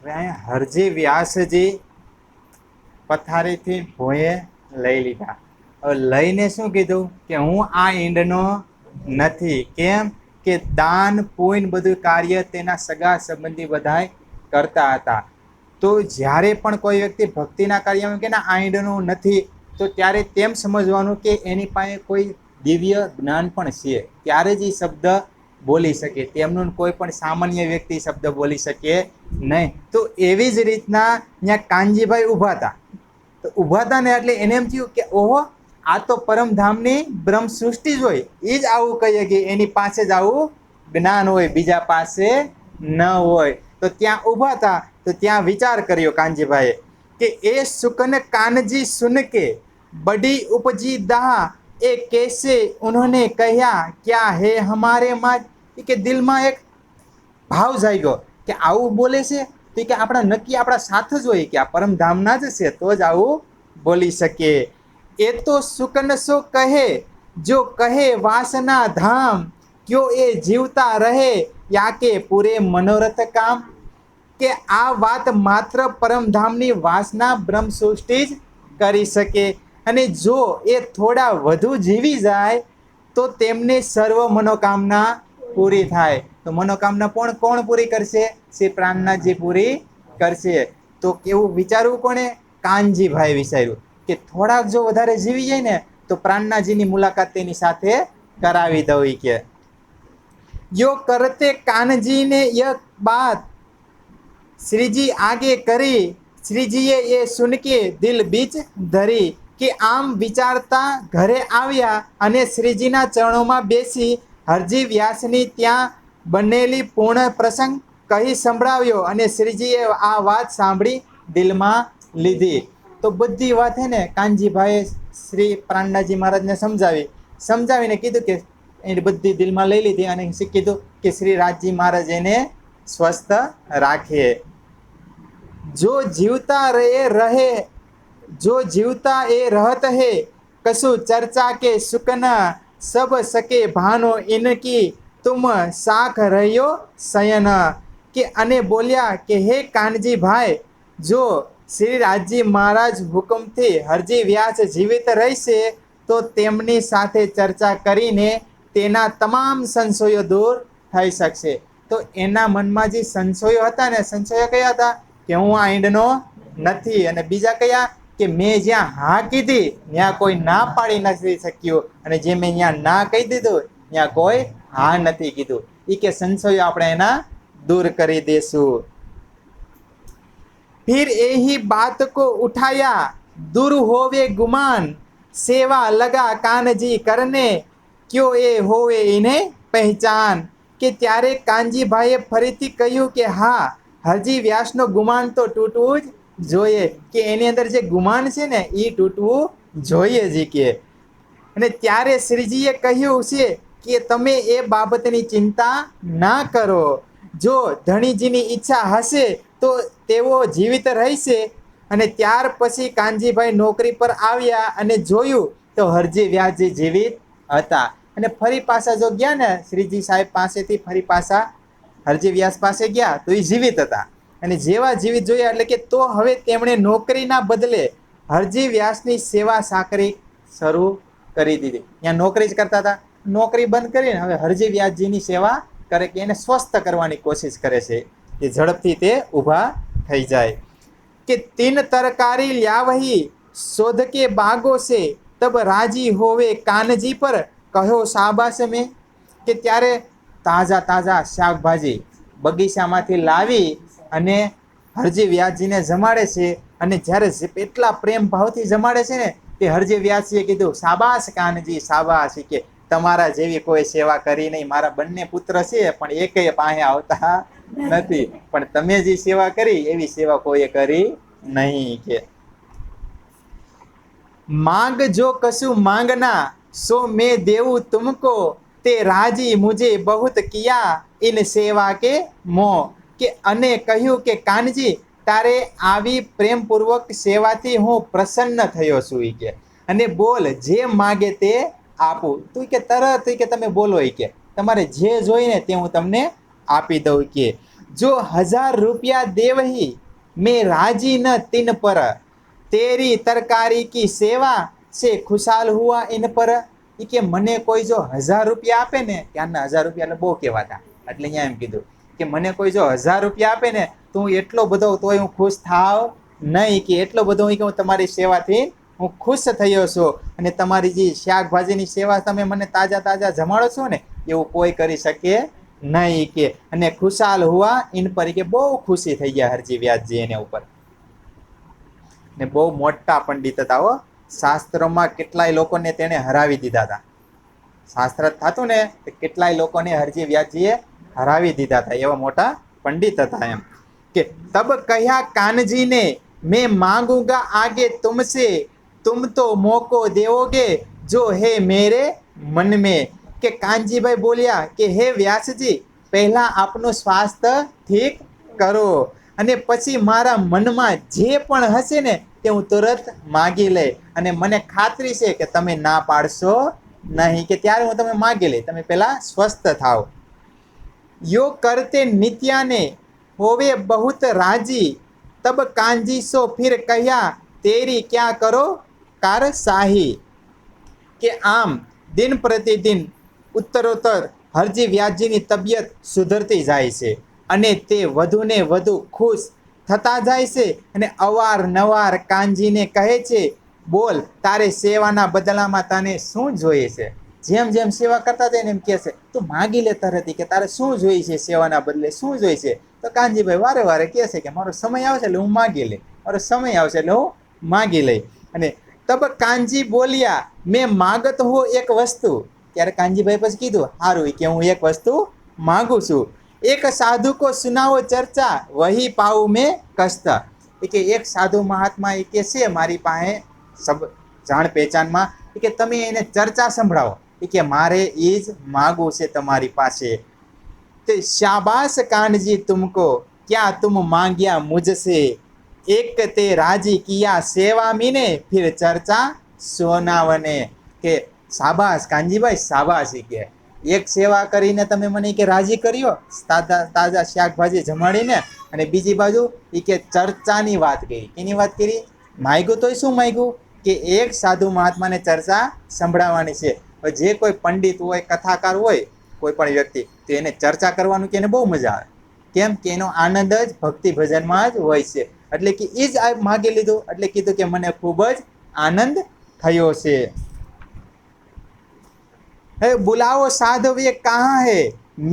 હવે અહીંયા હરજી વ્યાસજી પથારીથી ભોંયે લઈ લીધા. હવે લઈને શું કીધું કે હું આ ઈંડનો નથી. કેમ કે દાન પુણ્ય બધું કાર્ય તેના સગા સંબંધી બધાય કરતા હતા. તો જ્યારે પણ કોઈ વ્યક્તિ ભક્તિના કાર્યમાં કે ના આ ઈંડનું નથી, તો ત્યારે તેમ સમજવાનું કે એની પાસે કોઈ દિવ્ય જ્ઞાન પણ છે, ત્યારે જ એ શબ્દ બોલી શકે. તેમનું કોઈ પણ સામાન્ય વ્યક્તિ શબ્દ બોલી શકે નહીં. તો એવી જ રીતના ત્યાં કાનજીભાઈ ઊભા હતા. તો ઊભા હતા ને એટલે એને એમ થયું કે ઓહો, આ તો પરમધામની બ્રહ્મ સૃષ્ટિ જ હોય, એ જ આવું કહીએ કે એની પાસે જ આવું જ્ઞાન હોય, બીજા પાસે ન હોય. તો ત્યાં ઊભા હતા. તો ત્યાં વિચાર કર્યો કાનજીભાઈએ કે એ સુકન કાનજી સુનકે બડી ઉપજી દા એ कैसे उन्होंने કહ્યા ક્યા હે હમારે માં, કે દિલમાં એક ભાવ જાગ્યો કે આવું બોલે છે તો કે આપણા નક્કી આપણા સાથ જ હોય, કે આ પરમધામના જ છે તો જ આવું બોલી શકે. એ તો સુકન સો કહે જો કહે વાસના ધામ, ક્યો એ જીવતા રહે યા કે પૂરે મનોરથ કામ. કે આ વાત માત્ર પરમધામની વાસના બ્રહ્મ સૃષ્ટિ જ કરી શકે, અને જો એ થોડા વધુ જીવી જાય તો તેમને સર્વ મનોકામના પૂરી થાય. તો મનોકામના પણ કોણ પૂરી કરશે? શ્રી પ્રાણનાથજી પૂરી કરશે. તો કેવું વિચારવું કોણે? કાનજીભાઈ વિચાર્યું કે થોડાક જો વધારે જીવી જાય ને તો પ્રાણનાથજીની મુલાકાત તેની સાથે કરાવી દઉં. કે યો કરતે કાનજીને યહ બાત શ્રીજી આગે કરી, શ્રીજીએ એ સુનકે દિલ બીચ ધરી. કે આમ વિચારતા ઘરે આવ્યા અને શ્રીજીના ચરણોમાં બેસી હરજી વ્યાસની ત્યાં બનેલી પૂર્ણ પ્રસંગ કહી સંભળાવ્યો, અને શ્રીજીએ આ વાત સાંભળી દિલમાં લીધી. તો બધી વાત હે ને કાનજીભાઈએ શ્રી પ્રાણનાથજી મહારાજને સમજાવીને કીધું કે એની બધી દિલમાં લઈ લીધી, અને કીધું કે શ્રી રાજજી મહારાજ એને સ્વસ્થ રાખે. જો જીવતા રહે जो जीवता ए रहत है कछु चर्चा के सुकना सब सके भानो इनकी तुम साख રહ્યો શયન. કે અને બોલ્યા કે હે કાનજી ભાઈ, જો શ્રી રાજજી મહારાજ હુકમથી હરજી વ્યાસ જીવિત રહેશે તો તેમની સાથે ચર્ચા કરીને તેના તમામ સંશયો દૂર થઈ શકશે. તો એના મનમાં જે સંશયો હતા ને, સંશયો કયા હતા? કે હું આ ઈંડનો નથી, અને બીજા કયા? કે મેં જ્યાં હા કીધી ત્યાં કોઈ ના પાડી નથી શક્યું, અને જે મેં ત્યાં ના કહી દીધું ત્યાં કોઈ હા નથી કીધું. એ કે સંશયો આપણે એના દૂર કરી દેશું. फिर यही बात को उठाया दूर होवे गुमान, सेवा लगा कानजी करने क्यों ए होवे इन्हें पहचान. કે ત્યારે કાનજીભાઈએ ફરીથી કહ્યું કે હા, હરજી વ્યાસનો ગુમાન તો તૂટવું જ જોઈએ, કે એની અંદર જે ગુમાન છે ને એ તૂટવું જોઈએ જ. કે અને ત્યારે શ્રીજીએ કહ્યું છે કે તમે એ બાબતની ચિંતા ના કરો. જો ધણીજીની ઈચ્છા હશે તો તેઓ જીવિત રહેશે. અને ત્યાર પછી કાનજીભાઈ નોકરી પર આવ્યા અને જોયું તો હરજી વ્યાસજી જીવિત હતા. અને ફરી પાછા જો ગયા ને શ્રીજી સાહેબ પાસેથી ફરી પાછા હરજી વ્યાસ પાસે ગયા તો એ જીવિત હતા. અને જેવા જીવિત જોયા એટલે કે તો હવે તેમણે નોકરીના બદલે હરજી વ્યાસની સેવા સાકરી શરૂ કરી દીધી. ત્યાં નોકરી જ કરતા હતા, નોકરી બંધ કરીને હવે હરજી વ્યાસજીની સેવા કરે, કે એને સ્વસ્થ કરવાની કોશિશ કરે છે કે ઝડપથી તે ઊભા થઈ જાય. કે તીન તરકારી લ્યાવહી શોધ કે બાગો છે તબ રાજી હોવે કાનજી પર કહ્યો શાબાશ મેં. કે ત્યારે તાજા તાજા શાકભાજી બગીચામાંથી લાવી અને હરજી વ્યાસજીને જમાડે છે. અને જ્યારે એટલા પ્રેમ ભાવથી જમાડે છે ને તે હરજી વ્યાસજીએ કીધું શાબાશ કાનજી શાબાશ, કે તમારા જેવી કોઈ સેવા કરી નહીં. મારા બંને પુત્ર છે પણ એકેય પાસે આવતા નથી, પણ તમે જે સેવા કરી એવી સેવા કોઈએ કરી નહીં. કે માંગ જો કશું માંગના સો મેં દેવું તુમકો, તે રાજી મુझे बहुत किया इन सेवा के મોહ. કે અને કહ્યું કે કાનજી, તારે આવી પ્રેમપૂર્વક સેવાથી હું પ્રસન્ન થયો છું. કે અને બોલ જે માગે તે આપું. તું કે તરત કે તમે બોલો, કે તમારે જે જોઈને તે હું તમને આપી દઉં. કે जो 1000 रुपया देवही मैं राजी न तिन पर, तेरी तरकारी की सेवा से खुशाल हुआ इन पर. એ કે મને કોઈ જો 1000 રૂપિયા આપે ને, ત્યારના 1000 રૂપિયા એટલે બહુ કહેવાતા, એટલે અહીંયા એમ કીધું કે મને કોઈ જો 1000 રૂપિયા આપે ને તો હું એટલો બધો તોય હું ખુશ થાવ નહીં, કે એટલો બધો હું તમારી સેવાથી હું ખુશ થયો છું, અને તમારી જે શાકભાજીની સેવા તમે મને તાજા તાજા જમાડો છો ને એવું કોઈ કરી શકે નહીં. કે અને ખુશાલ હુઆ ઇન પર, કે બહુ ખુશી થઈ ગયા હરજી વ્યાસજી એના ઉપર. ને બહુ મોટા પંડિત હતા હો, શાસ્ત્રોમાં કેટલાય લોકોને તેને હરાવી દીધા હતા. શાસ્ત્ર થતું ને તો કેટલાય લોકોને હરજી વ્યાસજીએ હરાવી દીધા હતા, એવા મોટા પંડિત હતા એમ. કે તબ કહ્યા કાનજી ને मैं मांगूंगा आगे तुमसे, तुम तो मोको देवोगे जो है मेरे मन में. કે કાનજીભાઈ બોલ્યા કે હે વ્યાસજી, પહેલા આપનું સ્વાસ્થ્ય ઠીક કરો, અને પછી મારા મનમાં જે પણ હશે ને તે હું તુરંત માગી લઈ, અને મને ખાતરી છે કે તમે ના પાડશો નહીં, કે ત્યારે હું તમે માગી લઈ, તમે પહેલા સ્વસ્થ થાઓ. યો કરતે નિત્યાને હોવે બહુત રાજી, तब कांजी सो फिर कह्या तेरी क्या करो कार शाही. કે આમ દિન પ્રતિદિન ઉત્તરોત્તર હરજી વ્યાસજીની તબિયત સુધરતી જાય છે, અને તે વધુ ને વધુ ખુશ થતા જાય છે, અને અવારનવાર કાનજીને કહે છે, બોલ તારે સેવાના બદલામાં તને શું જોઈએ છે. જેમ જેમ સેવા કરતા જાય ને એમ કહે છે, તું માગી લે તરત, કે તારે શું જોઈએ છે, સેવાના બદલે શું જોઈએ છે. તો કાનજીભાઈ વારે વારે કહે છે કે મારો સમય આવશે એટલે હું માગી લઈ, મારો સમય આવશે એટલે હું માગી લઈ. અને તબ કાનજી બોલ્યા મેં માગત હો એક વસ્તુ. ત્યારે કાનજીભાઈ પછી કીધું, સારું કે હું એક વસ્તુ માગું છું. એક સાધુ કો સુનાવો ચર્ચા વહી પાઉં મેં કષ્ટ. કે એક સાધુ મહાત્મા એ કે છે મારી પાસે સબ જાણ પહેચાનમાં, કે તમે એને ચર્ચા સંભળાવો, કે મારે એ જ માગવું છે તમારી પાસે. તે શાબાશ કાનજી તુમકો ક્યાં તુમ માંગ્યા મુझसे, એક તે રાજી કિયા સેવા મીને ફિર ચર્ચા સોનાવને. કે શાબાશ કાનજીભાઈ શાબાશ, કે એક સેવા કરીને તમે મને કે રાજી કર્યો, તાજા તાજા શાકભાજી જમાડીને, અને બીજી બાજુ એ કે ચર્ચાની વાત કરી. એની વાત કરી, માગ્યું તોય શું માગ્યું, કે એક સાધુ મહાત્માને ચર્ચા સંભળાવવાની છે. જે કોઈ પંડિત હોય, કથાકાર હોય, કોઈ પણ વ્યક્તિ, તો એને ચર્ચા કરવાનું કે એને બહુ મજા આવે. કેમ કે એનો આનંદ જ ભક્તિ ભજનમાં જ હોય છે. એટલે કે એ જ માગી લીધું, એટલે કીધું કે મને ખૂબ જ આનંદ થયો છે. હે બુલાવો સાધવે કહા હે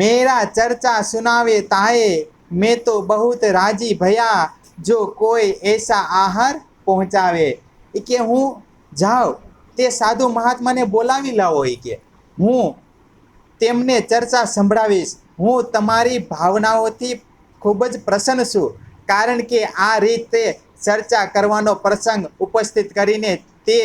મેરા ચર્ચા સુનાવે તાહે, મેં તો બહુત રાજી ભયા જો કોઈ એસા આહાર પહોંચાવે. કે હું જાઉં તે સાધુ મહાત્માને બોલાવી લાવો, કે હું તેમને ચર્ચા સંભળાવીશ. હું તમારી ભાવનાઓથી ખૂબ જ પ્રસન્ન છું, કારણ કે આ રીતે ચર્ચા કરવાનો પ્રસંગ ઉપસ્થિત કરીને તે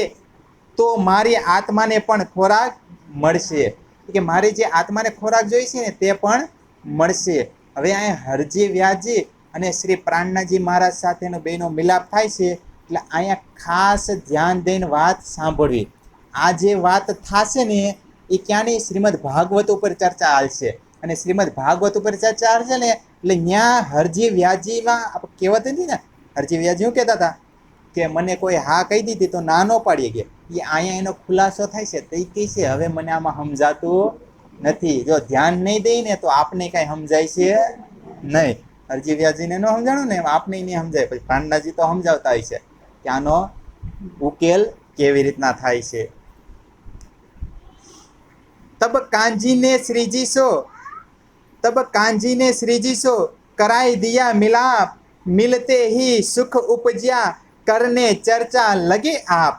તો મારી આત્માને પણ ખોરાક મળશે. કે મારી જે આત્માને ખોરાક જોઈશે ને તે પણ મળશે. હવે અહીંયા હરજી વ્યાસજી અને શ્રી પ્રાણનાજી મહારાજ સાથેનો બેનો મિલાપ થાય છે, એટલે અહીંયા ખાસ ધ્યાન દઈને વાત સાંભળવી. આ જે વાત થશે ને એ ક્યાંની શ્રીમદ ભાગવત ઉપર ચર્ચા હાલશે, અને શ્રીમદ ભાગવત ઉપર ચર્ચા હાલશે ને એટલે ત્યાં હરજી વ્યાસજીમાં કહેવત નથી ને, હરજી વ્યાસજી શું કહેતા હતા કે મને કોઈ હા કહી દીધી તો ના ન પાડીએ. કે એ અહીંયા એનો ખુલાસો થાય છે, તો એ કહે છે હવે મને આમાં સમજાતું નથી, જો ધ્યાન નહીં દઈ ને તો આપને કાંઈ સમજાય છે નહીં. હરજી વ્યાસજીને ન સમજાણું ને આપને નહીં સમજાય, પછી પ્રાણનાજી તો સમજાવતા હોય છે કે આનો ઉકેલ કેવી રીતના થાય છે. तब कांजी ने श्रीजी सो कराई दिया मिलाप, मिलते ही सुख उपज्या करने चर्चा लगे आप.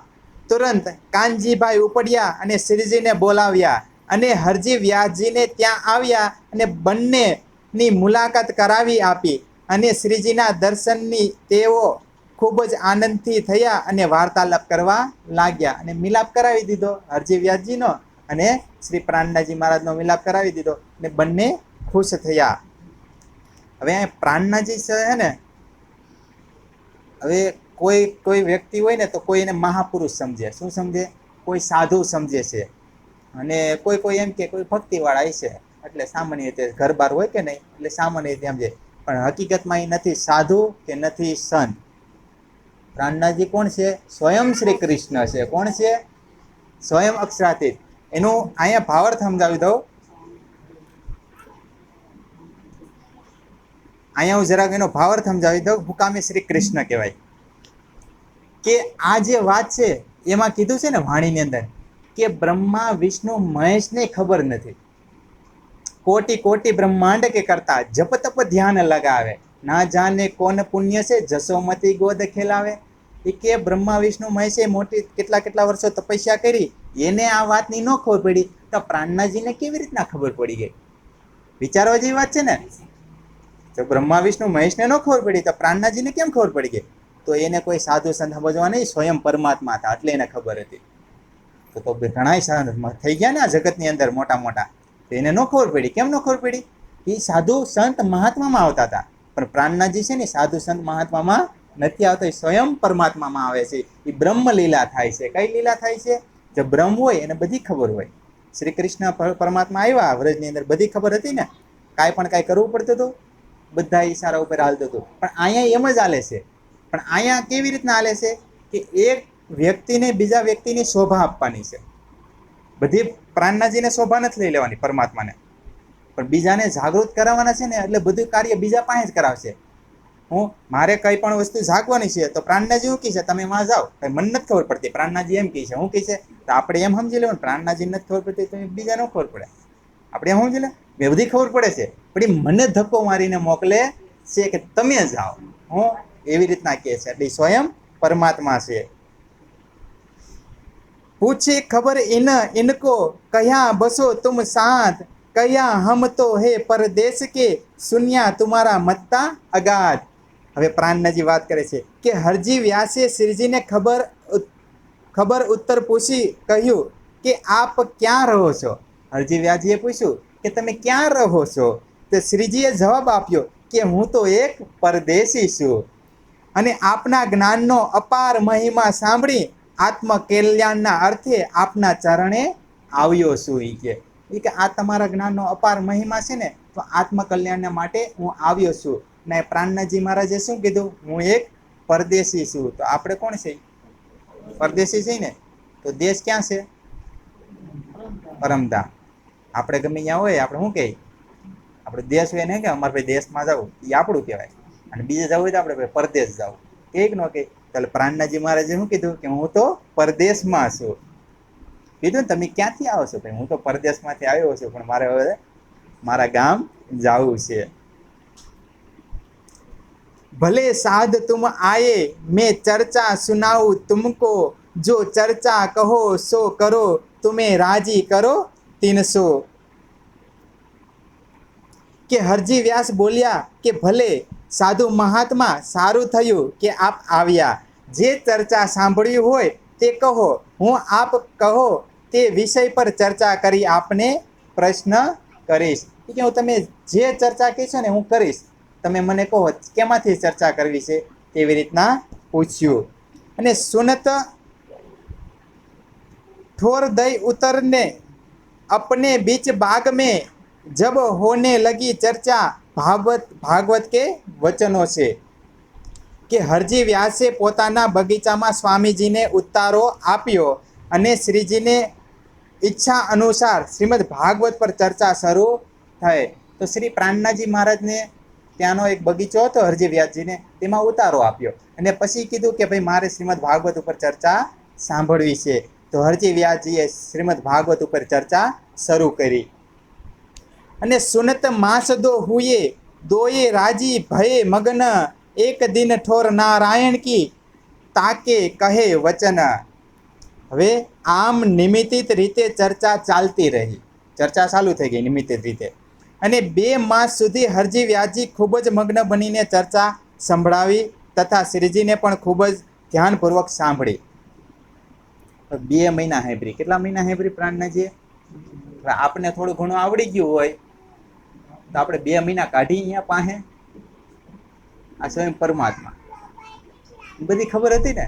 તુરંત કાનજીભાઈ ઉપડ્યા અને શ્રીજીને બોલાવ્યા, અને હરજી વ્યાસજીને ત્યાં આવ્યા, અને બંનેની મુલાકાત કરાવી આપી, અને શ્રીજીના દર્શનની તેઓ ખૂબ જ આનંદથી થયા અને વાર્તાલાપ કરવા લાગ્યા, અને મિલાપ કરાવી દીધો હરજી વ્યાસજીનો અને શ્રી પ્રાણનાજી મહારાજનો મિલાપ કરાવી દીધો, અને બંને ખુશ થયા. હવે આ પ્રાણનાજી છે ને, હવે કોઈ વ્યક્તિ હોય ને તો કોઈ એને મહાપુરુષ સમજે, શું સમજે, કોઈ સાધુ સમજે છે, અને કોઈ એમ કે કોઈ ભક્તિવાળા છે, એટલે સામાન્ય રીતે ઘર બાર હોય કે નહીં એટલે સામાન્ય રીતે સમજે. પણ હકીકતમાં એ નથી સાધુ કે નથી સંત. પ્રાણનાથજી કોણ છે? સ્વયં શ્રી કૃષ્ણ છે. કોણ છે? સ્વયં અક્ષરાતીત. એનું અહીંયા ભાવાર્થ સમજાવી દઉં. અહીંયા હું જરાક એનો ભાવાર્થ સમજાવી દઉં. હુકામે શ્રી કૃષ્ણ કહેવાય કે આ જે વાત છે એમાં કીધું છે ને વાણીની અંદર કે બ્રહ્મા વિષ્ણુ મહેશને ખબર નથી. કોટી કોટી બ્રહ્માંડ કે કરતા જપ તપ ધ્યાન લગાવે, ના જાને કોન પુણ્ય છે જસોમતી ગોદ ખેલાવે. એ કે બ્રહ્મા વિષ્ણુ મહેશે મોટી કેટલા વર્ષો તપસ્યા કરી, એને આ વાતની ન ખબર પડી તો પ્રાણનાથજીને કેવી રીતના ખબર પડી ગઈ? વિચારવા જેવી વાત છે ને. તો બ્રહ્મા વિષ્ણુ મહેશને ન ખબર પડી તો પ્રાણનાથજીને કેમ ખબર પડી ગઈ? તો એને કોઈ સાધુ સંત સમજવા નહીં, સ્વયં પરમાત્મા હતા એટલે એને ખબર હતી. તો ઘણા સંત થઈ ગયા ને આ જગતની અંદર મોટા મોટા, તો એને ન ખબર પડી. કેમ ન ખબર પડી? એ સાધુ સંત મહાત્મામાં આવતા હતા, પણ પ્રાણનાથજી છે ને સાધુ સંત મહાત્મામાં નથી આવતા, એ સ્વયં પરમાત્મામાં આવે છે. એ બ્રહ્મ લીલા થાય છે. કઈ લીલા થાય છે? જે બ્રહ્મ હોય એને બધી ખબર હોય. શ્રી કૃષ્ણ પરમાત્મા આવ્યા વ્રજની અંદર, બધી ખબર હતી ને, કાંઈ પણ કાંઈ કરવું પડતું હતું, બધા ઈશારા ઉપર હાલતું હતું. પણ અહીંયા એમ જ હાલે છે. પણ અહીંયા કેવી રીતના હાલે છે કે એક વ્યક્તિને બીજા વ્યક્તિની શોભા આપવાની છે. બધી પ્રાણનાથજીને શોભા નથી લઈ લેવાની પરમાત્માને, પણ બીજાને જાગૃત કરાવવાના છે ને, એટલે બધું કાર્ય બીજા પાસે જ કરાવશે. મારે કઈ પણ વસ્તુ જાગવાની છે તો પ્રાણનાથજી શું કહે છે? તમે માં જાઓ. કઈ મને નથી ખબર પડતી, પ્રાણનાથજી એમ કહે છે. શું કહે છે? તો આપણે એમ સમજી લેવાનું પ્રાણનાથજી નથી ખબર પડતી તો બીજા ન ખબર પડે. આપણે એમ સમજી લે બે બધી ખબર પડે છે, પણ એ મને ધક્કો મારીને મોકલે છે કે તમે જાઓ. હું એવી રીતના કહે છે. એટલે સ્વયં પરમાત્મા છે. પૂછે ખબર ઇनको કયા બસો તુમ સાથ, કયા હમ તો હે પરદેશ કે સુન્યા તુમારા મત્તા અગાધ. હવે પ્રાણનાથજી વાત કરે છે કે હરજી વ્યાસે શ્રીજીને ખબર ઉત્તર પૂછી કહ્યું કે આપ ક્યાં રહો છો? હરજી વ્યાસજીએ પૂછ્યું કે તમે ક્યાં રહો છો? તો શ્રીજીએ જવાબ આપ્યો કે હું તો એક પરદેશી છું, અને આપના જ્ઞાનનો અપાર મહિમા સાંભળી આત્મ કલ્યાણના અર્થે આપના ચરણે આવ્યો છું. એ કે આ તમારા જ્ઞાનનો અપાર મહિમા છે ને, તો આત્મ કલ્યાણના માટે હું આવ્યો છું. ને પ્રાણનાથજી મહારાજે શું કીધું? હું એક પરદેશી છું. તો આપણે કોણ છે? પરદેશી છે ને. તો દેશ ક્યાં છે? પરમધામ. આપણે ગમે ત્યાં હોય, આપણે શું કહીએ? આપણે દેશ હોય ને કે અમારે ભાઈ દેશમાં જવું, એ આપણું કહેવાય. અને બીજે જવું હોય તો આપણે ભાઈ પરદેશ જવું, એક નો કે. એટલે પ્રાણનાથજી મહારાજે શું કીધું કે હું તો પરદેશમાં છું. કીધું તમે ક્યાંથી આવો છો? ભાઈ હું તો પરદેશમાંથી આવ્યો છું, પણ મારે હવે મારા ગામ જવું છે. ભલે સાધ તુમ આયે મેં ચર્ચા સુનાઉં તુમકો, જો ચર્ચા કહો સો કરો તુમે રાજી કરો 300. કે હરજી વ્યાસ બોલ્યા કે ભલે સાધુ મહાત્મા, સારું થયું કે આપ આવ્યા. જે ચર્ચા સાંભળ્યું હોય તે કહો, હું આપ કહો તે વિષય પર ચર્ચા કરી આપને પ્રશ્ન કરીશ. કે હું તમે જે ચર્ચા કહેશો ને હું કરીશ, તમે મને કહો કેમાંથી ચર્ચા કરવી છે. તેવી રીતના પૂછ્યું. અને સુનત ठोर दई उतरने अपने बीच बाग में जब होने लगी चर्चा भागवत के वचनों से. કે હરજી વ્યાસે પોતાના બગીચામાં સ્વામીજીને ઉતારો આપ્યો અને શ્રીજીને ઈચ્છા અનુસાર શ્રીમદ ભાગવત પર ચર્ચા શરૂ થઈ. તો શ્રી પ્રાણનાથજી મહારાજને ત્યાંનો એક બગીચો હતો હરજી વ્યાસજીને, તેમાં ઉતારો આપ્યો અને પછી કીધું કે ભાઈ મારે શ્રીમદ ભાગવત ઉપર ચર્ચા સાંભળવી છે. તો હરજી વ્યાસજીએ શ્રીમદ ભાગવત ઉપર ચર્ચા શરૂ કરી. અને સુનત માસ દો હુએ દોયે રાજી ભય મગન, એક દિન ઠોર નારાયણ કી તાકે કહે વચન. હવે આમ નિમિત્તિત રીતે ચર્ચા ચાલતી રહી. ચર્ચા ચાલુ થઈ ગઈ નિમિત્તિત રીતે. અને 2 માસ સુધી હરજી વ્યાસજી ખૂબ જ મગ્ન બનીને ચર્ચા સંભળાવી તથા શ્રીજીને પણ ખૂબ જ ધ્યાનપૂર્વક સાંભળી. 2 મહિના સાંભળી. કેટલા મહિના સાંભળી પ્રાણનાથજીએ? આપણે થોડું ઘણું આવડી ગયું હોય તો આપણે 2 મહિના કાઢી અહીંયા પાસે. આ સ્વયં પરમાત્મા બધી ખબર હતી ને,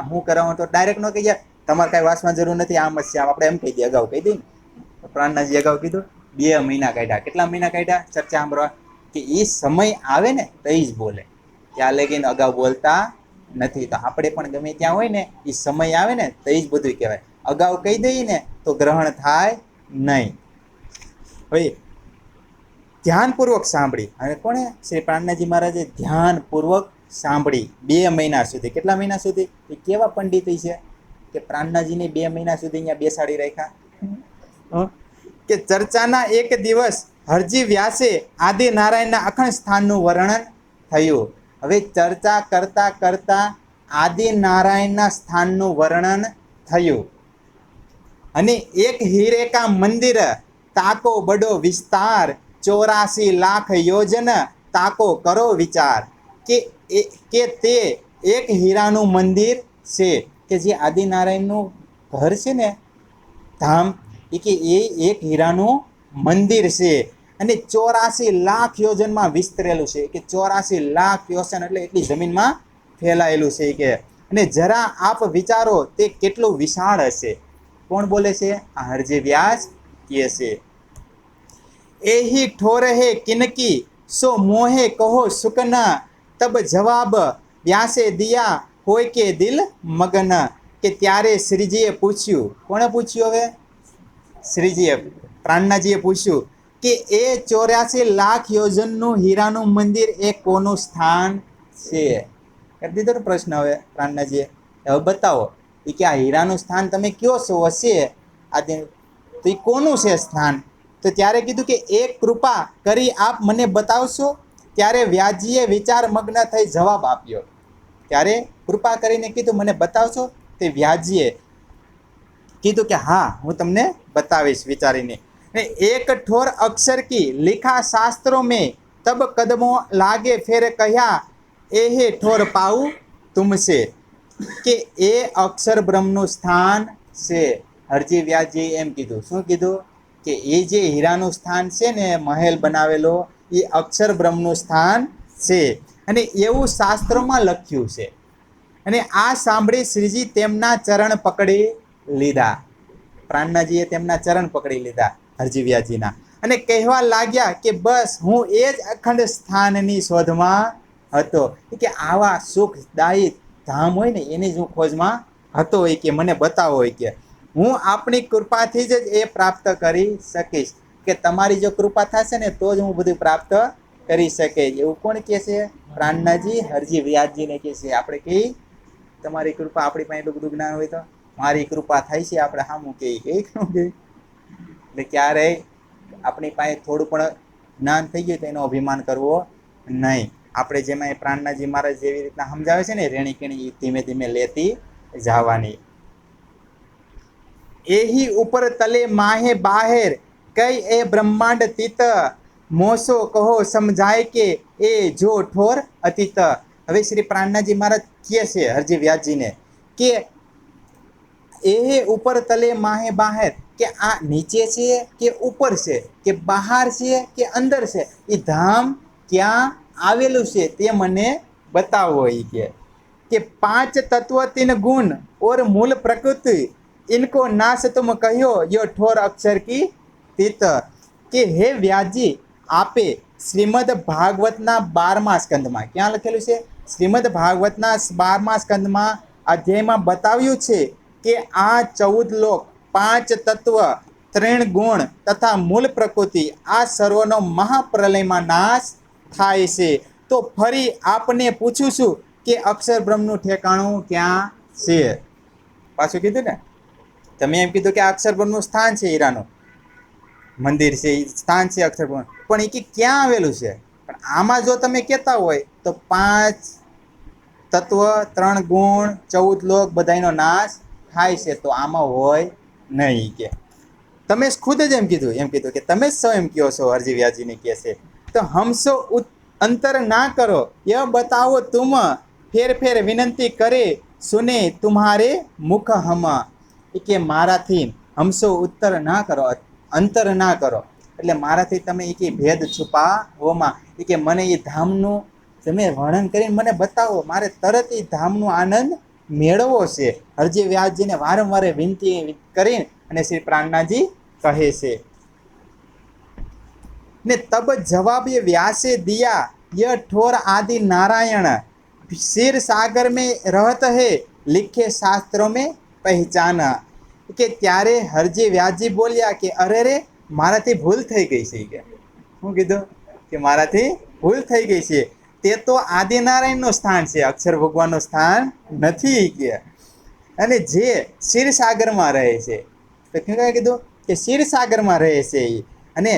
હું કરાવું તો ડાયરેક્ટ નો કહી તમારે કાંઈ વાસમાં જરૂર નથી, આમ જ છે, આપણે એમ કહી દઈએ, અગાઉ કહી દઈએ ને. પ્રાણનાથજી અગાઉ કીધું 2 મહિના કાઢ્યા. કેટલા મહિના કાઢ્યા ચર્ચા સાંભળવા? કે એ સમય આવે ને તો જ બોલે, ત્યાં લગીને અગાઉ બોલતા નથી. તો આપણે પણ ગમે ત્યાં હોય ને એ સમય આવે ને તો જ બધું કહેવાય. અગાઉ કહી દઈએ ને તો ગ્રહણ થાય નહીં. હવે ધ્યાનપૂર્વક સાંભળી, હવે કોણે શ્રી પ્રાણનાથજી મહારાજે ધ્યાનપૂર્વક સાંભળી 2 મહિના સુધી. કેટલા મહિના સુધી? એ કેવા પંડિત છે કે પ્રાણનાથજીને 2 મહિના સુધી અહીંયા બેસાડી રાખ્યા. કે ચર્ચાના એક દિવસ હરજી વ્યાસે આદિ નારાયણના અખંડ સ્થાનનું વર્ણન થયું. હવે ચર્ચા કરતા કરતા આદિ નારાયણના સ્થાનનું વર્ણન થયું. અને એક હીરેકા મંદિર તાકો બડો વિસ્તાર 84 લાખ યોજન તાકો કરો વિચાર. કે તે એક હીરાનું મંદિર છે કે જે આદિનારાયણનું ઘર છે ને ધામ, કે એ એક હીરાનું મંદિર છે અને 84 લાખ યોજનમાં વિસ્તરેલું છે. કે 84 લાખ યોજન એટલે એટલી જમીનમાં ફેલાયેલું છે કે. અને જરા આપ વિચારો તે કેટલું વિશાળ હશે. કોણ બોલે છે? આ હરજી વ્યાસ કહે છે. એહી ઠોર હે કિનકી સો મોહે કહો સુકના તબ જવાબ વ્યાસે દિયા હોય કે દિલ મગન. કે ત્યારે શ્રીજીએ પૂછ્યું, કોણે પૂછ્યું? હવે શ્રીજીએ પ્રાણનાથજીએ પૂછ્યું કે એ 84 લાખ યોજનનું હીરાનું મંદિર એ કોનું સ્થાન છે? કરી દીધો ને પ્રશ્ન હવે પ્રાણનાથજીએ. હવે બતાવો એ કે આ હીરાનું સ્થાન તમે કયો છો હશે આજે, તો એ કોનું છે સ્થાન? તો ત્યારે કીધું કે એક કૃપા કરી આપ મને બતાવશો? ત્યારે વ્યાસજીએ વિચાર મગ્ન થઈ જવાબ આપ્યો. ત્યારે કૃપા કરીને કીધું મને બતાવશો? તે વ્યાસજીએ કીધું કે હા હું તમને બતાવીશ વિચારીને. એક ઠોર અક્ષર કી लिखा शास्त्रों में तब कदमों लागे फिर कह्या एहे ठोर पाऊं तुमसे. કે એ અક્ષર બ્રહ્મનું સ્થાન છે. હરજી વ્યાસજી એમ કીધું. શું કીધું? કે એ જે હીરાનું સ્થાન છે ને મહેલ બનાવેલો એ અક્ષર બ્રહ્મનું સ્થાન છે અને એવું શાસ્ત્રોમાં લખ્યું છે. અને આ સાંભળી શ્રીજી તેમના ચરણ પકડી લીધા. પ્રાણનાથજીએ તેમના ચરણ પકડી લીધા હરજી વ્યાસજીના અને કહેવા લાગ્યા કે બસ હું એ જ અખંડ સ્થાનની શોધમાં હતો. કે આવા સુખદાયી ધામ હોય ને એની જ હું ખોજમાં હતો. હોય કે મને બતાવો. હોય કે હું આપણી કૃપાથી જ એ પ્રાપ્ત કરી શકીશ. કે તમારી જો કૃપા થશે ને તો જ હું બધું પ્રાપ્ત કરી શકે. એવું કોણ કહે છે? પ્રાણનાથજી હરજી વ્યાસજીને કહે છે. આપણે કહી તમારી કૃપા, આપણી પાસે એટલું બધું જ્ઞાન હોય તો મારી કૃપા થાય છે આપણે સામું કહી એટલે ક્યારેય આપણી પાસે થોડું પણ જ્ઞાન થઈ ગયું તો એનો અભિમાન કરવો નહીં. આપણે જેમાં એ પ્રાણનાથજી મહારાજ જેવી રીતના સમજાવે છે ને રેણી કેણી ધીમે ધીમે લેતી જવાની. એહી ઉપર તલે માહે બાહેર કઈ એ બ્રહ્માંડ તીત મોસો કહો સમજાય કે એ જો ઠોર અતીત. હવે શ્રી પ્રાણનાથજી મહારાજ કહે છે હરજી વ્યાસજીને કે એ ઉપર તલે માહે બાહેર, કે આ નીચે છે કે ઉપર છે કે બહાર છે કે અંદર છે, એ ધામ ક્યાં આવેલું છે તે મને બતાવો. એ કે 5 तत्व 3 गुण और मूल प्रकृति इनको नाश तुम कहो यो ठोर अक्षर की तीत. કે હે વ્યાસજી આપે શ્રીમદ ભાગવતના 12મા સ્કંદમાં, ક્યાં લખેલું છે? શ્રીમદ ભાગવતના 12મા સ્કંદમાં અધ્યાયમાં બતાવ્યું છે કે આ 14 લોક, 5 તત્વ, 3 ગુણ તથા મૂળ પ્રકૃતિ આ સર્વનો મહાપ્રલયમાં નાશ થાય છે. તો ફરી આપને પૂછું છું કે અક્ષર બ્રહ્મનું ઠેકાણું ક્યાં છે? પાછું કીધું ને, તમે એમ કીધું કે આ અક્ષર બ્રહ્મનું સ્થાન છે, હીરાનું મંદિર છે, સ્થાન છે અક્ષર બ્રહ્મ, પણ એ કે ક્યાં આવેલું છે? પણ આમાં જો તમે કહેતા હોય તો 5 તત્વ, 3 ગુણ, 14 લોક બધાનો નાશ થાય છે, તો આમાં હોય નહીં. કે તમે ખુદ જ એમ કીધું કે તમે જ સૌ એમ કહો છો. હરજી વ્યાસજીને કહે છે તો હમસો અંતર ના કરો ય બતાવો તુમ ફેર ફેર વિનંતી કરે સુને તુમ્હારે મુખ હમ. કે મારાથી હમસો ઉત્તર ના કરો, અંતર ના કરો એટલે મારાથી તમે એ કે ભેદ છુપાવોમાં એ કે મને એ ધામનું તમે વર્ણન કરીને મને બતાવો, મારે તરત એ ધામનો આનંદ મેળવવો છે. હરજી વ્યાસજીને વારંવાર વિનંતી કરી અને શ્રી પ્રાણનાથજી કહે છે. ने तब जवाब ये व्यासे दिया, यह ठोर आदि नारायण क्षीर सागर में रहत है, लिखे शास्त्रों में पहचाना। કે ત્યારે હરજી વ્યાસજી બોલ્યા કે અરે રે મારાથી ભૂલ થઈ ગઈ છે કે શું કીધું કે મારાથી ભૂલ થઈ ગઈ છે, તે તો આદિનારાયણનું સ્થાન છે, અક્ષર ભગવાનનું સ્થાન નથી કે, અને જે ક્ષીરસાગરમાં રહે છે, તો શું કીધું કે ક્ષીરસાગરમાં રહે છે એ, અને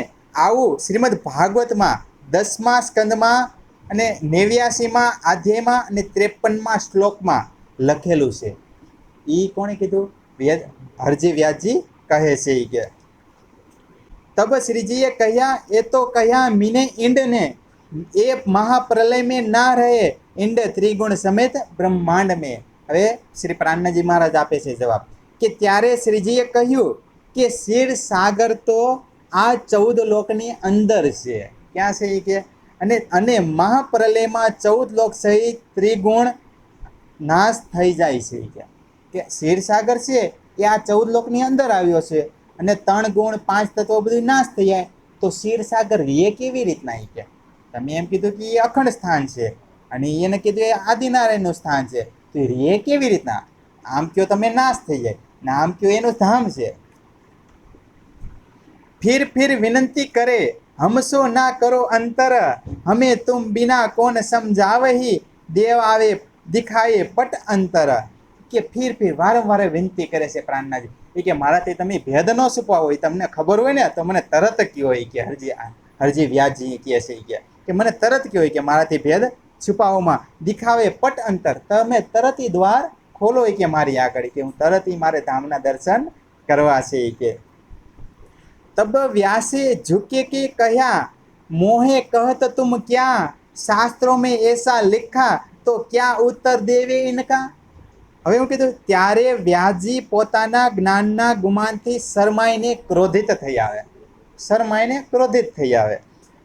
આવું શ્રીમદ ભાગવતમાં 10મા સ્કંદમાં અને 89મા અધ્યાયમાં અને 53મા શ્લોકમાં લખેલું છે. એ કોણે કીધું? હરજી વ્યાસજી કહે છે કે તબ શ્રીજીએ કહ્યા, એ તો કહ્યા મીને ઈંડ ને એ મહાપ્રલય में ના રહે, ઈંડ ત્રિગુણ સમેત બ્રહ્માંડ में. હવે શ્રી પ્રાણનાજી મહારાજ આપે છે જવાબ કે ત્યારે શ્રીજીએ કહ્યું કે ક્ષીર સાગર તો આ 14 લોકની અંદર છે. ક્યાં છે એ કે? અને મહાપ્રલયમાં 14 લોક સહિત ત્રિગુણ નાશ થઈ જાય છે કે ક્ષીરસાગર છે એ આ 14 લોકની અંદર આવ્યો છે, અને 3 ગુણ 5 તત્વો બધું નાશ થઈ જાય, તો ક્ષીરસાગર રે કેવી રીતના? કે તમે એમ કીધું કે એ અખંડ સ્થાન છે, અને એને કીધું એ આદિનારાયણનું સ્થાન છે, તો રે કેવી રીતના? આમ કયો તમે નાશ થઈ જાય, ને આમ કયો એનું ધામ છે. फिर विनती करे, हमसो ना करो अंतर, हमें तुम बिना कौन समझावही, देव आवे दिखाए पट अंतर. કે ફિર વારંવાર વિનંતી કરે છે પ્રાણનાજી એ કે મારાથી તમે ભેદ ન છુપાવો, એ તમને ખબર હોય ને તો મને તરત કયો. એ કે હરજી વ્યાસજી કહે છે કે મને તરત કયો કે મારાથી ભેદ છુપાવોમાં, દિખાવે પટ અંતર, તમે તરત દ્વાર ખોલો કે મારી આગળ, કે હું તરત મારે ધામના દર્શન કરવા છે. કે तब व्यासे झुके के कहा, मोहे कहत तुम क्या, शास्त्रों में ऐसा लिखा तो क्या उत्तर देवे इनका. હવે હું કીધું ત્યારે વ્યાસજી પોતાના જ્ઞાનના ગુમાનથી શરમાઈને ક્રોધિત થઈ આવે,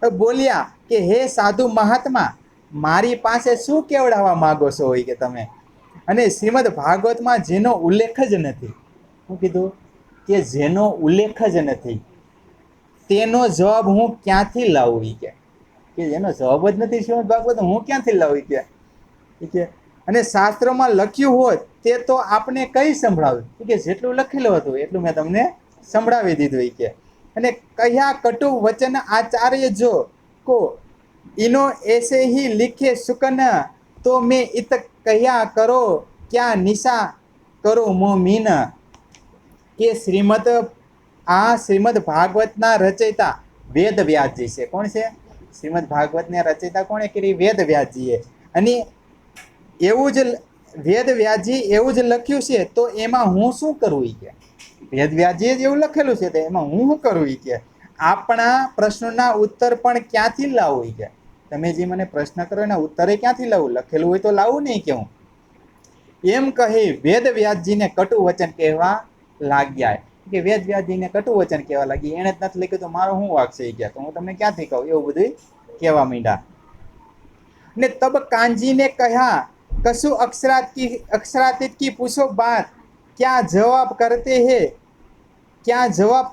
હવે બોલ્યા કે હે સાધુ મહાત્મા, મારી પાસે શું કેવડાવવા માગો છો હોય કે તમે, અને શ્રીમદ ભાગવતમાં જેનો ઉલ્લેખ જ નથી. હું કીધું કે જેનો ઉલ્લેખ જ નથી તેનો જવાબ હું ક્યાંથી લાવું? કે જેનો જવાબ જ નથી શ્રીમદ ભાગવત, હું ક્યાંથી લાવું? કે અને શાસ્ત્રોમાં લખ્યું હોત તે તો આપને કઈ સંભળાવ્યું? કે જેટલું લખેલું હતું એટલું મેં તમને સંભળાવી દીધું. કે અને કયા કટુ વચન આચાર્ય જો को इनो ऐसे ही लिखे सुकन, तो मैं इत कया करो क्या निशा करो मोमीन. કે શ્રીમદ ભાગવતના રચયિતા વેદ વ્યાસજી છે. કોણ છે? શ્રીમદ ભાગવતને રચયિતા કોણે કરી? વેદ વ્યાસજીએ. અને એવું જ વેદ વ્યાસજી એવું જ લખ્યું છે, તો એમાં હું શું કરું? કે વેદ વ્યાસજીએ જ એવું લખેલું છે, તો એમાં હું શું કરું? કે આપણા પ્રશ્નોના ઉત્તર પણ ક્યાંથી લાવું? કે તમે જે મને પ્રશ્ન કરો એના ઉત્તરે ક્યાંથી લાવું? લખેલું હોય તો લાવું નહીં કે હું. એમ કહી વેદ વ્યાસજીને કટુ વચન કહેવા લાગ્યા. કે વેદ વ્યાસજીને કટુ વચન કહેવા લાગી, એને જ નથી લખ્યું તો મારો શું વાક છે? ગયા તો હું તમને ક્યાંથી કહું? એવું બધું કહેવા માંડ્યા. ને તબ કાનજી ने कहा, कसु अक्षरातीत की पूछो बात, क्या जवाब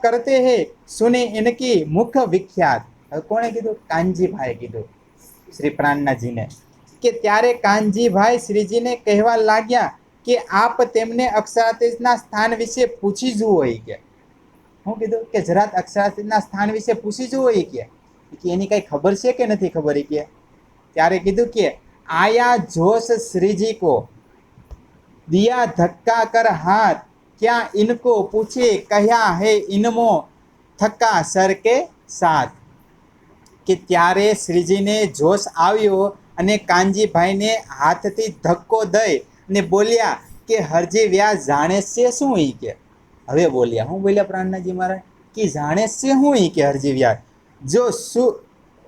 करते हैं सुने इनकी मुख विख्यात. કોણે કીધું? કાનજીભાઈ કીધું શ્રી પ્રાણનાજીને. કે ત્યારે કાનજીભાઈ શ્રીજીને કહેવા લાગ્યા કે આપ તેમને અક્ષરાતીતના સ્થાન વિશે પૂછી જુઓ. કે શું કીધું? કે જરાત અક્ષરાતીતના સ્થાન વિશે પૂછી જુઓ. કે એની કઈ ખબર છે કે નથી ખબર? કે ત્યારે કીધું કે आया जोश श्री जी को, दिया धक्का कर हाथ, क्या इनको पूछे कहा है इनमो थक्का सर के साथ. કે ત્યારે શ્રીજીને જોશ આવ્યો અને કાનજીભાઈને હાથથી ધક્કો દઈ ને બોલ્યા કે હરજી વ્યાસ જાણે છે શું? કે હવે બોલ્યા, હું બોલ્યા પ્રાણનાજી મહારાજ કે જાણે છે શું? કે હરજી વ્યાસ જો શું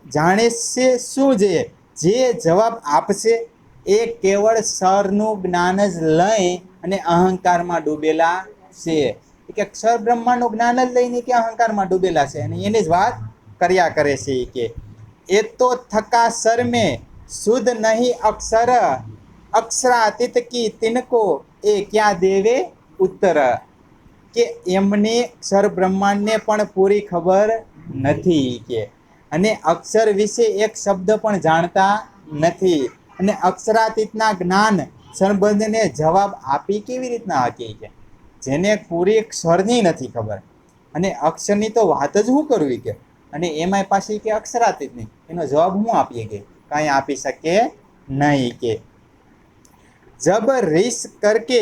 જાણે છે શું? જે જવાબ આપશે એ કેવળ સરનું જ્ઞાન જ લઈ અને અહંકારમાં ડૂબેલા છે. કે અક્ષર બ્રહ્માંડનું જ્ઞાન જ લઈને કે અહંકારમાં ડૂબેલા છે, અને એની જ વાત કર્યા કરે છે. કે એ તો થકા સર મેં શુદ્ધ નહીં અક્ષર, અક્ષરાતીત કી તિनको એ ક્યાં દેવે ઉત્તર. કે એમને અક્ષર બ્રહ્માંડને પણ પૂરી ખબર નથી. કે અને અક્ષર વિશે એક શબ્દ પણ જાણતા નથી, અને અક્ષરાતીતના જ્ઞાન સંબંધને જવાબ આપી કેવી રીતના શકીએ કે જેને પૂરી ક્ષરની નથી ખબર, અને અક્ષરની તો વાત જ શું કરવી કે, અને એમાંય પાછી કે અક્ષરાતીત નહીં, એનો જવાબ હું આપીએ કે કાંઈ આપી શકે નહીં કે जब ऋष करके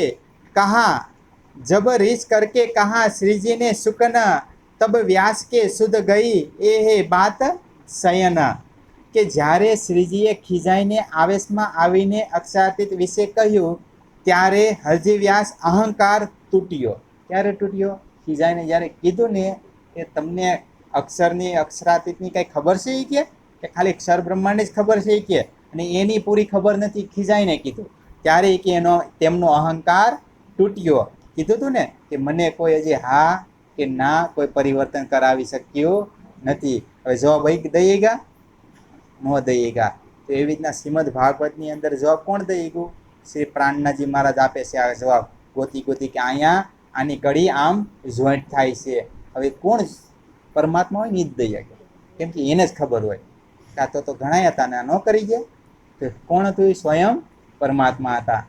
कहा जब ऋष करके कहा श्री जी ने सुकन तब व्यास के शुद्ध गई ए है बात शयन કે જ્યારે શ્રીજીએ ખીજાઈને આવેશમાં આવીને અક્ષરાતીત વિશે કહ્યું ત્યારે હરજી વ્યાસ અહંકાર તૂટ્યો. ક્યારે તૂટ્યો? ખીજાઈને જ્યારે કીધું ને કે તમને અક્ષરની અક્ષરાતીતની કંઈ ખબર છે કે ખાલી અક્ષર બ્રહ્માંડની જ ખબર છે કે, અને એની પૂરી ખબર નથી, ખીજાઈને કીધું ત્યારે કે તેમનો અહંકાર તૂટ્યો. કીધું હતું ને કે મને કોઈ હજી હા કે ના કોઈ પરિવર્તન કરાવી શક્યું નથી. હવે જવાબ દઈએ ગયા ન દઈએ ગયા તો એવી રીતના શ્રીમદ ભાગવતની અંદર જવાબ કોણ દઈ ગયું? શ્રી પ્રાણનાજી મહારાજ આપે છે આ જવાબ ગોતી ગોતી કે અહીંયા આની કડી આમ જોઈન્ટ થાય છે. હવે કોણ પરમાત્મા હોય ને જ દઈએ ગયા, કેમ કે એને જ ખબર હોય. કાં તો ઘણા હતા ને ન કરી ગયા તો કોણ હતું? એ સ્વયં પરમાત્મા હતા.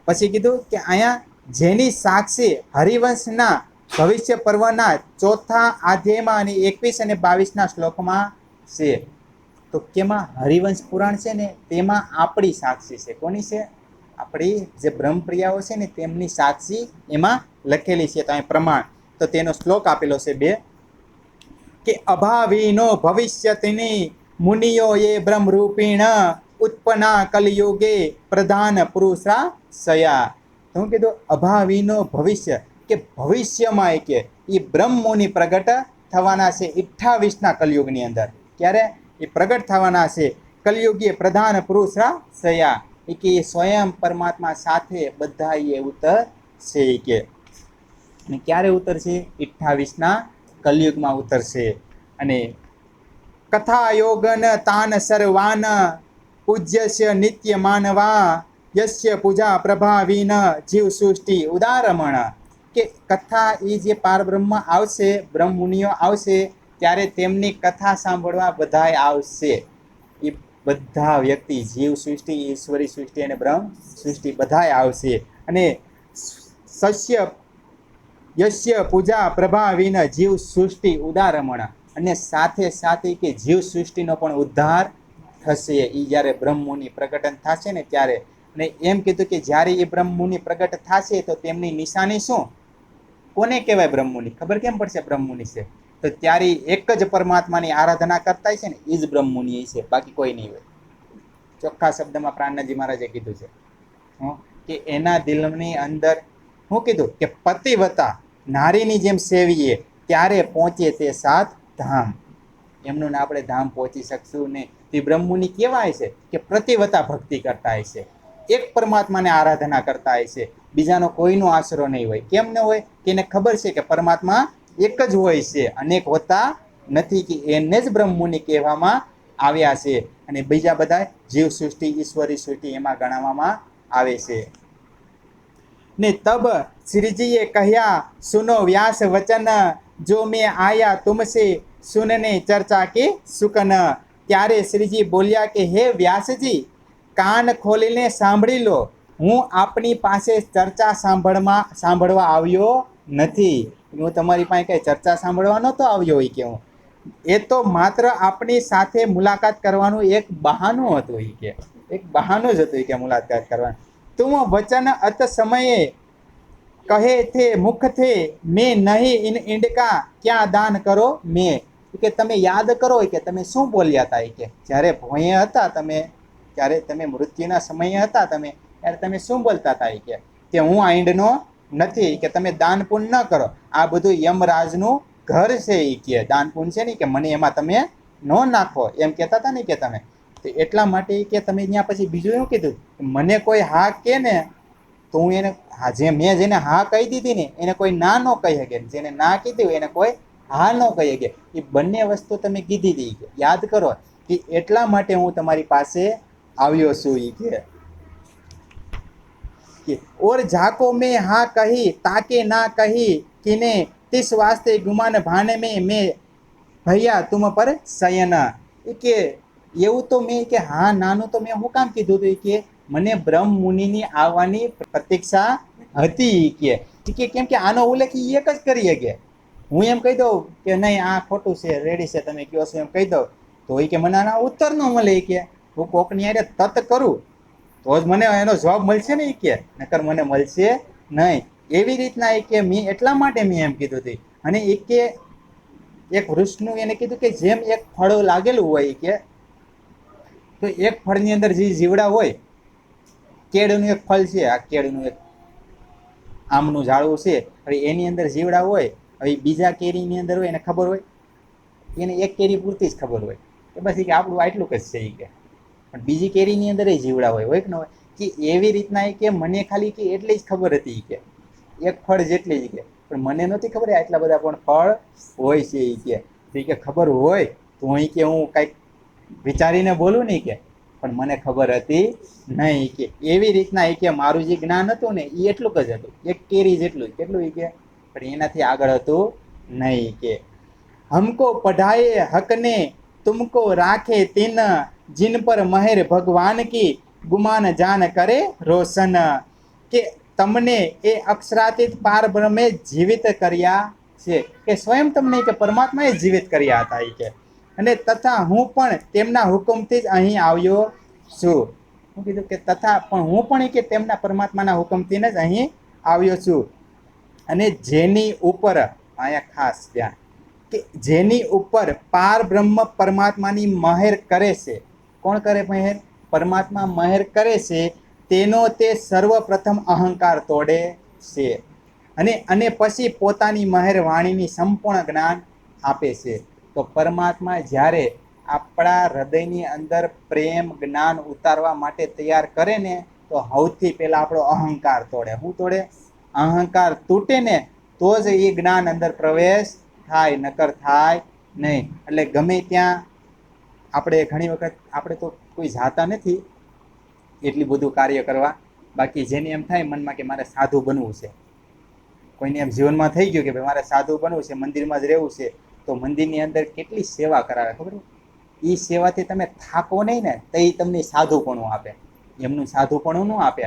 પછી કીધું કે અહીંયા જેની સાક્ષી હરિવંશના ભવિષ્ય પર્વના 4થા અધ્યાયમાં અને 21 અને 22ના શ્લોકમાં છે. તો કેમાં હરિવંશ પુરાણ છે ને તેમાં આપણી સાક્ષી છે. કોની છે? આપણી જે બ્રહ્મપ્રિયાઓ છે ને તેમની સાક્ષી એમાં લખેલી છે. તો અહીં પ્રમાણ તો તેનો શ્લોક આપેલો છે 2 કે અભાવીનો ભવિષ્યતિની મુનિયો એ બ્રહ્મરૂપીણ ઉત્પન્ના કલયુગે પ્રધાન પુરુષા સયા. શું કીધું? અભાવીનો ભવિષ્ય કે ભવિષ્યમાં કે એ બ્રહ્મોની પ્રગટ થવાના છે 28ના કલયુગની અંદર. ક્યારે એ પ્રગટ થવાના છે? કલયુગીય પ્રધાન પુરુષા સયા એ કે સ્વયં પરમાત્મા સાથે બધા એ ઉતરશે કે. અને ક્યારે ઉતરશે? 28ના કલયુગમાં ઉતરશે. અને કથા યોગન તાન સર્વાન પૂજ્યસ્ય નિત્ય માનવા યસ્ય પૂજા પ્રભાવીન જીવ સૃષ્ટિ ઉદારમણ કે કથા એ જે પારબ્રહ્મ આવશે, બ્રહ્મ મુનિઓ આવશે ત્યારે તેમની કથા સાંભળવા બધાય આવશે. એ બધા વ્યક્તિ જીવ સૃષ્ટિ, ઈશ્વરી સૃષ્ટિ અને બ્રહ્મ સૃષ્ટિ બધાય આવશે. અને યસ્ય પૂજા પ્રભાવીન જીવ સૃષ્ટિ ઉદારમણ અને સાથે સાથે કે જીવ સૃષ્ટિનો પણ ઉદ્ધાર થશે. એ જ્યારે બ્રહ્મમુનિ પ્રગટન થશે ને ત્યારે. અને એમ કીધું કે જ્યારે એ બ્રહ્મમુનિ પ્રગટ થશે તો તેમની નિશાની શું? કોને કહેવાય બ્રહ્મમુનિ? ખબર કેમ પડશે બ્રહ્મમુનિ છે? તો ત્યારે એક જ પરમાત્માની આરાધના કરતા છે ને એ જ બ્રહ્મમુનિ છે, બાકી કોઈ નહીં હોય. ચોખ્ખા શબ્દમાં પ્રાણનાજી મહારાજે કીધું છે કે એના દિલની અંદર શું કીધું કે પતિવતા નારીની જેમ સેવીએ ત્યારે પહોંચે તે 7 ધામ. એમનું ને આપણે ધામ પહોંચી શકશું ને. તે બ્રહ્મમુનિ કેવાય છે કે પ્રતિવતા ભક્તિ કરતા હોય છે, એક પરમાત્માને આરાધના કરતા હોય છે, બીજાનો કોઈનો આશરો નહીં હોય. કેમ ન હોય? કે એને ખબર છે કે પરમાત્મા એક જ હોય છે, અનેક હોતા નથી, કે એને જ બ્રહ્મમુનિ કહેવામાં આવ્યા છે. અને બીજા બધા જીવ સૃષ્ટિ, ઈશ્વરી સૃષ્ટિ એમાં ગણાવવામાં આવે છે. ને તબ શ્રીજીએ કહ્યા સુનો વ્યાસ વચન જો મેં આયા તુમસે સુનને ચર્ચા કે સુકન. ત્યારે શ્રીજી બોલ્યા કે હે વ્યાસજી, કાન ખોલીને સાંભળી લો, હું આપની પાસે ચર્ચા સાંભળવા આવ્યો નથી. હું તમારી પાસે કઈ ચર્ચા સાંભળવા નહોતો આવ્યો હોય કે હું, એ તો માત્ર આપની સાથે મુલાકાત કરવાનું એક બહાનું હતું કે, એક બહાનું જ હતું કે મુલાકાત કરવાનું. તુમ વચન અત સમયે કહે થે મુખ થે મેં નહીં ઇન ઇંડકા ક્યાં દાન કરો મેં. કે તમે યાદ કરો કે તમે શું બોલ્યા હતા કે જ્યારે ભોંયે હતા તમે, ત્યારે તમે મૃત્યુના સમયે હતા તમે, ત્યારે તમે શું બોલતા હતા કે હું આ ઈંડનો નથી, કે તમે દાન પુણ્ય ન કરો, આ બધું યમરાજનું ઘર છે એ કે દાન પુણ્ય છે ને કે મને એમાં તમે ન નાખો એમ કહેતા હતા ને કે તમે. તો એટલા માટે કે તમે ત્યાં પછી બીજું એવું કીધું મને કોઈ હા કે ને તો હું એને મેં જેને હા કહી દીધી ને એને કોઈ ના ન કહી શકે, જેને ના કીધી એને કોઈ હા ન કહી શકે. એ બંને વસ્તુ તમે કીધી હતી, યાદ કરો કે એટલા માટે હું તમારી પાસે આવ્યો છું કે ઓર જાકો મેં હા કહી તાકે ના કહી કિને तिस वास्ते गुमान भाने में मैं ભૈયા તુમ પર શયન. એ કે એવું તો મેં કે હા નાનું તો મેં શું કામ કીધું હતું કે મને બ્રહ્મ મુનિની આવવાની પ્રતીક્ષા હતી કે કેમ કે આનો ઉલ્લેખ એક જ કરીએ કે હું એમ કહી દઉં કે નહીં આ ખોટું છે રેડી છે તમે કહો છો એમ કહી દઉં તો એ કે મને આના ઉત્તર ન મળે કે હું કોકની આરે તત કરું તો જ મને એનો જવાબ મળશે ને કે નકર મને મળશે નહીં. એવી રીતના એ કે મેં એટલા માટે મેં એમ કીધું હતું. અને એ કે એક વૃક્ષનું એને કીધું કે જેમ એક ફળ લાગેલું હોય કે તો એક ફળની અંદર જે જીવડા હોય કેળનું એક ફળ છે આ કેળનું એક આમનું ઝાડવું છે હવે એની અંદર જીવડા હોય હવે બીજા કેરીની અંદર હોય એને ખબર હોય એને એક કેરી પૂરતી જ ખબર હોય કે બસ કે આપણું આટલું જ છે એ કે પણ બીજી કેરીની અંદર જીવડા હોય કે ન હોય કે એવી રીતના એ કે મને ખાલી કે એટલી જ ખબર હતી કે એક ફળ જેટલી જ કે પણ મને નહોતી ખબર આટલા બધા પણ ફળ હોય છે એ કે ખબર હોય તો અહીં કે હું કંઈક વિચારીને બોલું નહીં કે પણ મને ખબર હતી નહીં કે એવી રીતના એ કે મારું જે જ્ઞાન હતું ને એ એટલું જ હતું એક કેરી જેટલું કેટલું એ કે પણ એનાથી આગળ હતું નહીં કે हमको पढ़ाए हक ने तुमको राखे तीन जिन पर महर भगवान की गुमान जान करे रोशन કે તમને એ અક્ષરાતીત પાર બ્રહ્મે જીવિત કર્યા છે કે સ્વયં તમને કે પરમાત્માએ જીવિત કર્યા હતા એ કે અને તથા હું પણ તેમના હુકમથી જ અહીં આવ્યો છું. હું કીધું કે તથા પણ હું પણ કે તેમના પરમાત્માના હુકમથી જ અહીં આવ્યો છું. અને જેની ઉપર અહીંયા ખાસ ધ્યાન કે જેની ઉપર પાર બ્રહ્મ પરમાત્માની મહેર કરે છે. કોણ કરે મહેર? પરમાત્મા મહેર કરે છે તેનો તે સર્વપ્રથમ અહંકાર તોડે છે અને પછી પોતાની મહેર વાણીની સંપૂર્ણ જ્ઞાન આપે છે. તો પરમાત્મા જ્યારે આપણા હૃદયની અંદર પ્રેમ જ્ઞાન ઉતારવા માટે તૈયાર કરે ને તો સૌથી પહેલા આપણો અહંકાર તોડે. શું તોડે? અહંકાર તૂટે ને તો જ એ જ્ઞાન અંદર પ્રવેશ થાય નકર થાય નહીં. એટલે ગમે ત્યાં આપણે ઘણી વખત આપણે તો કોઈ જાતા નથી એટલું બધું કાર્ય કરવા બાકી જેને એમ થાય મનમાં કે મારે સાધુ બનવું છે કોઈને એમ જીવનમાં થઈ ગયું કે ભાઈ મારે સાધુ બનવું છે મંદિરમાં જ રહેવું છે તો મંદિરની અંદર કેટલી સેવા કરાવે ખબર એ સેવાથી તમે થાકો નહીં ને તો એ તમને સાધુપણું આપે એમનું સાધુપણું ન આપે.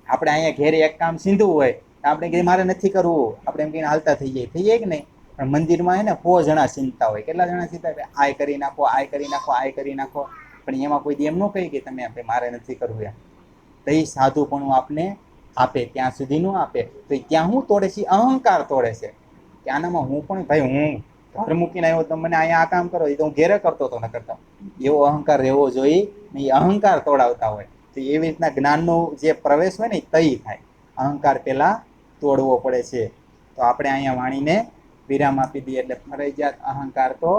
આપણે અહીંયા ઘેરે એક કામ સીંધવું હોય તો આપણે કહીએ મારે નથી કરવું આપણે એમ કહીને હાલતા થઈ જાય કે નહીં પણ મંદિરમાં હે ને 100 જણા ચિંતા હોય. કેટલા જણા ચિંતા હોય? આય કરી નાખો આય કરી નાખો આય કરી નાખો પણ એમાં કોઈ એમ ન કહે કે તમે આપણે મારે નથી કરવું એમ તો એ સાધુપણું આપને આપે ત્યાં સુધી ન આપે તો ત્યાં હું તોડે છે? અહંકાર તોડે છે કે આનામાં હું પણ ભાઈ હું ઘર મૂકીને આવ્યો તો મને અહીંયા આ કામ કરો એ તો હું ઘેરે કરતો હતો ન કરતા એવો અહંકાર રહેવો જોઈએ ને એ અહંકાર તોડાવતા હોય તો એવી રીતના જ્ઞાનનો જે પ્રવેશ હોય ને એ તઈ થાય. અહંકાર પહેલાં તોડવો પડે છે. તો આપણે અહીંયા વાણીને વિરામ આપી દઈએ એટલે ફરજિયાત અહંકાર તો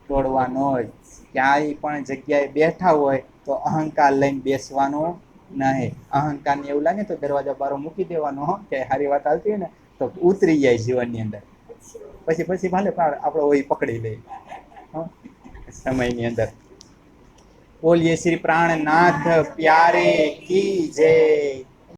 તોડવાનો જ. ક્યાંય પણ જગ્યાએ બેઠા હોય તો અહંકાર લઈને બેસવાનો નહીં. અહંકારને એવું લાગે તો દરવાજા બારો મૂકી દેવાનો કે સારી વાત આવતી હોય ને તો ઉતરી જાય જીવનની અંદર પછી ભલે આપણો હોય પકડી લે સમયની અંદર. બોલીએ શ્રી પ્રાણનાથ પ્યારે કી જય.